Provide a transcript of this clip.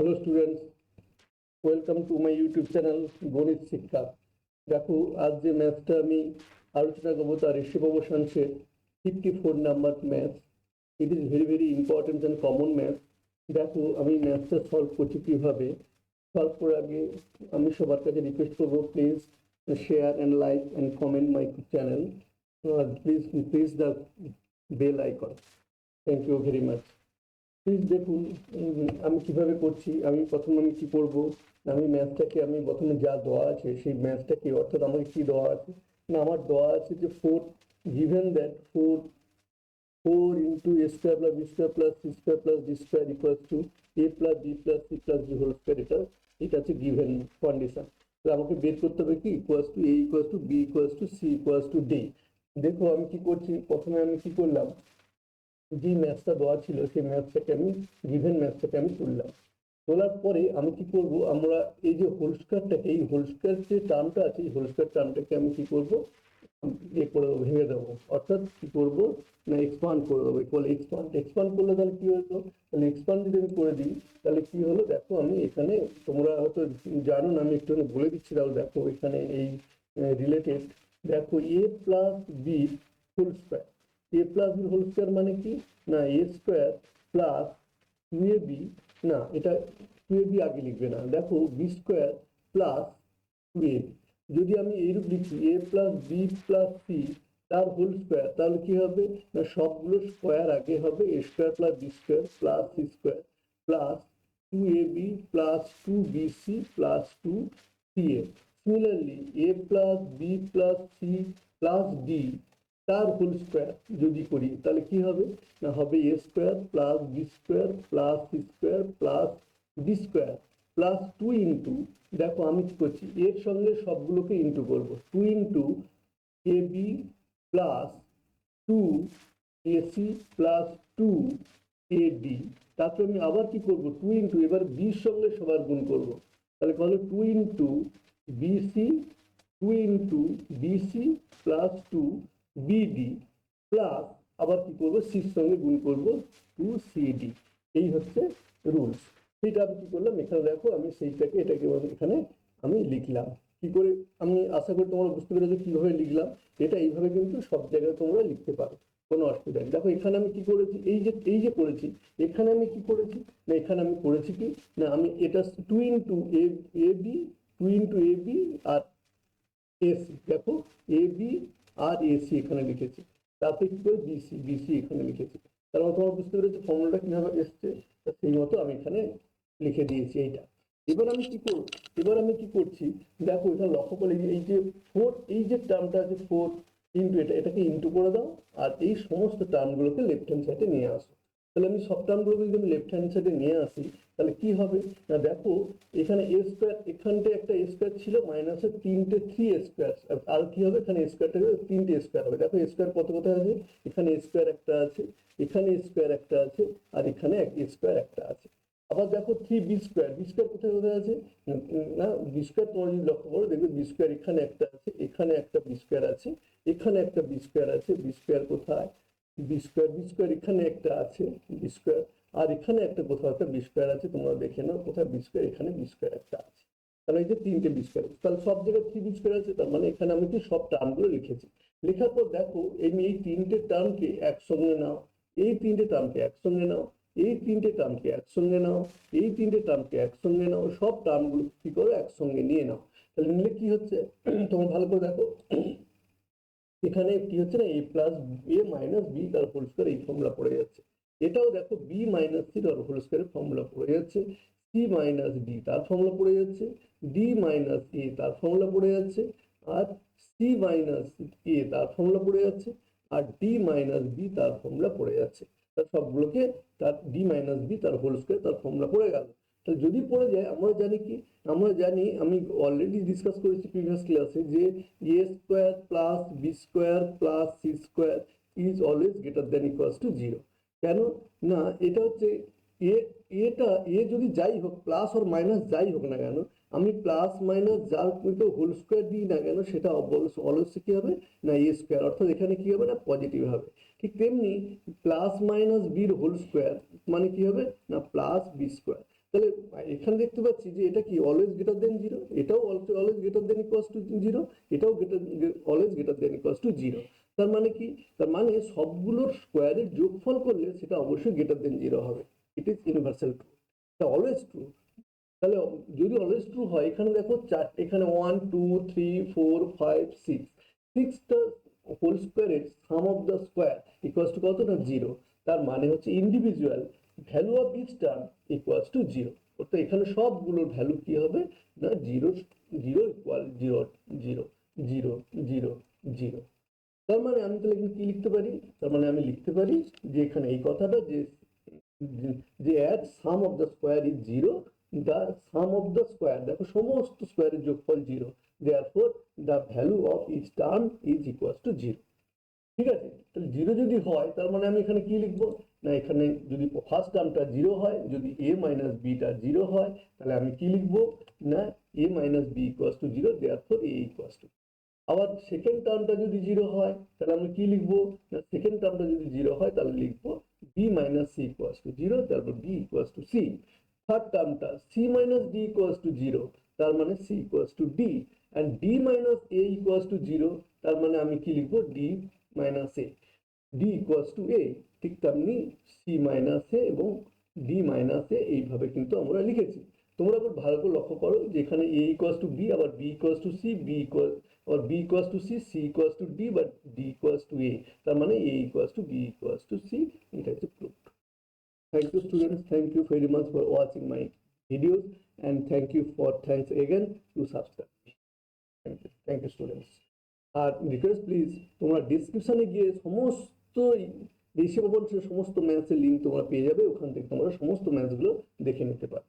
Hello students, welcome to my YouTube channel গণিত শিক্ষা। দেখো, আজ যে ম্যাথটা আমি আলোচনা করবো তার ঋষভ অবসাংশে 54 number math. It is very very important and common math. দেখো, আমি ম্যাথটা সলভ করছি কীভাবে। সলভ করার আগে আমি সবার কাছে রিকোয়েস্ট করবো, please share and like and comment my channel. Please please the bell icon. Thank you very much. Please দেখুন আমি কিভাবে করছি। আমি কি করব, আমি ম্যাথটাকে আমি প্রথমে যা দেওয়া আছে সেই ম্যাথটাকে, অর্থাৎ আমাকে কি দেওয়া আছে না, আমার দেওয়া আছে যে 4 given that 4 into a square plus b square plus c square plus d square equals to a plus b plus c plus d whole square। এটা হচ্ছে given condition। তো আমাকে বের করতে হবে কি, equals to a equals two b equals two c equals to d। দেখো আমি কি করছি, প্রথমে আমি কি করলাম, যে ম্যাথটা দেওয়া ছিল সেই ম্যাথটাকে আমি গিভেন ম্যাথটাকে আমি তুললাম। তোলার পরে আমি কি করব, আমরা এই যে হোল স্কয়ারটাকে, এই হোল স্কয়ার যে টার্মটা আছে এই হোল স্কয়ার টার্মটাকে আমি কি করব, ইয়ে করে দেবো, ভেঙে দেবো। অর্থাৎ কি করব না, এক্সপান্ড করে দেবো। ইকুয়াল এক্সপান্ড করলে তাহলে কি হতো, তাহলে এক্সপান্ড যদি আমি করে দিই তাহলে কি হলো, দেখো আমি এখানে, তোমরা হয়তো জানো না, আমি একটু বলে দিচ্ছি। তাহলে দেখো এখানে এই রিলেটেড, দেখো এ প্লাস বি হোল স্কয়ার। এ প্লাস বি হোল স্কয়ার মানে কি না, এ স্কয়ার প্লাস 2ab, না এটা 2ab আগে লিখবে না, দেখো বি স্কয়ার প্লাস 2ab। যদি আমি এইরূপ লিখি A plus B plus C তার হোল স্কয়ার, তাহলে কি হবে না, সবগুলো স্কয়ার আগে হবে, A square plus B square plus C square plus 2ab plus 2bc plus 2ca। Similarly A plus B plus C plus D তার হোল স্কয়ার যদি করি তাহলে কি হবে না, হবে A square plus B square plus C square plus D square plus 2 into, দেখো আমি কি করছি, এর সঙ্গে সবগুলোকে ইন্টু করবো, 2 into A B plus 2 AC plus 2 এডি। তারপরে আমি আবার কি করব, 2 ইন্টু, এবার বির সঙ্গে সবার গুণ করব, তাহলে কত, 2 into BC, 2 into BC plus 2 BD plus আবার কি করব, সির সঙ্গে গুণ করব 2 সিডি। এই হচ্ছে রুলস। সেটা আমি কি করলাম, এখানে দেখো আমি সেইটাকে, এটাকে এখানে আমি লিখলাম। কি করে, আমি আশা করি তোমরা বুঝতে পেরেছো কিভাবে লিখলাম। এটা এইভাবে কিন্তু সব জায়গায় তোমরা লিখতে পারো, কোনো অসুবিধা নেই। দেখো এখানে আমি কি করেছি, এই যে করেছি, এখানে আমি কি করেছি না, এখানে আমি করেছি কি না, আমি এটা 2 into A B, 2 into A B R AC, দেখো এ বি আর এসি এখানে লিখেছি। তারপরে কি করে বিসি এখানে লিখেছি। তার মানে তোমরা বুঝতে পেরেছো ফর্মুলাটা কিভাবে এসছে। সেই মতো আমি এখানে লিখে দিয়েছি এইটা। এবার আমি কি করব, এবার আমি কি করছি, দেখো এটা লক্ষ্য করে, এই যে 4, এই যে টার্মটা আছে 4 ইন্টু এটাকে ইন্টু করে দাও, আর এই সমস্ত টার্মগুলোকে লেফট হ্যান্ড সাইডে নিয়ে আসো। তাহলে আমি সব টার্মগুলোকে যদি আমি লেফট হ্যান্ড সাইডে নিয়ে আসি তাহলে কি হবে না, দেখো এখানে এ স্কোয়ার, এখানটা একটা এ স্কোয়ার ছিল, মাইনাসের 3টে 3 স্কোয়ার, আর কি হবে এখানে স্কোয়ারটা 3টে স্কোয়ার হবে। দেখো স্কোয়ার কত কোথায় আছে, এখানে স্কোয়ার একটা আছে, এখানে স্কোয়ার একটা আছে, আর এখানে স্কোয়ার একটা আছে। আবার দেখো 3b স্কোয়ার, বি স্কোয়ার কোথায় কোথায় আছে না, বি স্কোয়ার তোমরা যদি লক্ষ্য করো দেখবে বি স্কোয়ার এখানে একটা আছে, এখানে একটা বি স্কোয়ার আছে, এখানে একটা বি স্কোয়ার আছে, বি স্কোয়ার কোথায়, বি স্কোয়ার এখানে একটা আছে বি স্কোয়ার, আর এখানে একটা কোথাও একটা বি স্কোয়ার আছে, তোমরা দেখে নাও কোথায় বি স্কোয়ার, এখানে বি স্কোয়ার একটা আছে। তাহলে এই যে 3টে বি স্কোয়ার, তাহলে সব জায়গায় 3 বি স্কোয়ার আছে, তার মানে এখানে আমি কি সব টার্মগুলো লিখেছি। লেখার পর দেখো এই 3টে টার্মকে একসঙ্গে নাও, এই 3টে টার্মকে একসঙ্গে নাও, এই 3টে টার্মকে একসঙ্গে নাও, এই 3টে টার্মকে একসঙ্গে নাও, সব টার্মগুলো কি করো একসঙ্গে নিয়ে নাও। তাহলে নিলে কি হচ্ছে, তোমরা ভালো করে দেখো, এখানে কি হচ্ছে না, এ প্লাস এ মাইনাস বি তার হোল স্কয়ার, এই ফর্মুলা পড়ে যাচ্ছে। এটাও দেখো বি মাইনাস সি তার হোল স্কয়ারের ফর্মুলা পড়ে যাচ্ছে, সি মাইনাস ডি তার ফর্মুলা পড়ে যাচ্ছে, ডি মাইনাস এ তার ফর্মুলা পড়ে যাচ্ছে, আর সি মাইনাস এ তার ফর্মুলা পড়ে যাচ্ছে, আর ডি মাইনাস বি তার ফর্মুলা পড়ে যাচ্ছে। তার সবগুলোকে, তার ডি মাইনাস বি তার হোল স্কয়ার তার ফর্মুলা পড়ে গেল। তো যদি পড়ে যায়, আমরা জানি কি, আমরা জানি, আমি অলরেডি ডিসকাস করেছি প্রিভিয়াস ক্লাসে, যে A square plus B square plus C square is always greater than equals to 0। কেন না, এটা হচ্ছে এ, এটা এ যদি যাই হোক, প্লাস আর মাইনাস যাই হোক না কেন, আমি প্লাস মাইনাস যার কিন্তু হোল স্কোয়ার দিই না কেন, সেটা অলওয়েজ কি হবে না এ স্কোয়ার, অর্থাৎ এখানে কি হবে না পজিটিভ হবে। ঠিক তেমনি প্লাস মাইনাস বির হোল স্কোয়ার মানে কি হবে না প্লাস বি স্কোয়ার। তাহলে এখানে দেখতে পাচ্ছি যে এটা কি অলওয়েজ গ্রেটার দেন 0, এটাও always greater than equals to 0, এটাও always greater than equals to 0। তার মানে কি? তার মানে সবগুলোর স্কোয়ারের যোগফল করলে সেটা অবশ্যই গ্রেটার দেন 0 হবে। ইট ইজ ইউনিভার্সাল ট্রু, এটা অলওয়েজ ট্রু। তাহলে যদি অলওয়েজ ট্রু হয়, এখানে দেখো এখানে 1 2 3 4 5 6, 6টা হোল স্কোয়ারের sum of the square equals to কত না 0। তার মানে হচ্ছে individual value of each term equals to 0। অর্থাৎ এখানে সবগুলোর ভ্যালু কি হবে না 0 0 ইকুয়াল 0 0 0 0 0। তার মানে আমি তাহলে এখানে কি লিখতে পারি? তার মানে আমি লিখতে পারি যে এখানে এই কথাটা যে at sum of the square is 0, the sum of the square, দেখো সমস্ত স্কোয়ারের যোগফল 0, therefore the value of each term is equals to 0। ঠিক আছে, তাহলে 0 যদি হয় তার মানে আমি এখানে কি লিখবো না, এখানে যদি ফার্স্ট টার্মটা 0 হয়, যদি a মাইনাস বিটা 0 হয়, তাহলে আমি কি লিখবো না a minus B equals to 0, therefore a equals to. আবার সেকেন্ড টার্মটা যদি 0 হয় তাহলে আমরা কি লিখবো না, সেকেন্ড টার্মটা যদি 0 হয় তাহলে লিখবো b minus C equals to 0, তারপর b equals to C. Third টার্মটা c minus d equals to 0, তার মানে c equals to d, and d minus a equals to 0, তার মানে আমি কি লিখবো d minus a, d equals to a। ঠিক তেমনি c মাইনাস a এবং d মাইনাস a এইভাবে কিন্তু আমরা লিখেছি। তোমরা আবার ভালো করে লক্ষ্য করো যে এখানে a ইকুয়ালস টু b, আবার b equals two c, b equals to c, c equals to d, but d equals to a, তার মানে a equals to b equals to c, এটা হচ্ছে proof. Thank you students, thank you very much for watching my videos, and thanks again to subscribe. Thank you students. আর request please, তোমরা ডিসক্রিপশনে গিয়ে সমস্ত ঋষি ভবন সমস্ত ম্যাথসের লিঙ্ক তোমরা পেয়ে যাবে, ওখান থেকে তোমরা সমস্ত ম্যাথসগুলো দেখে নিতে পারো।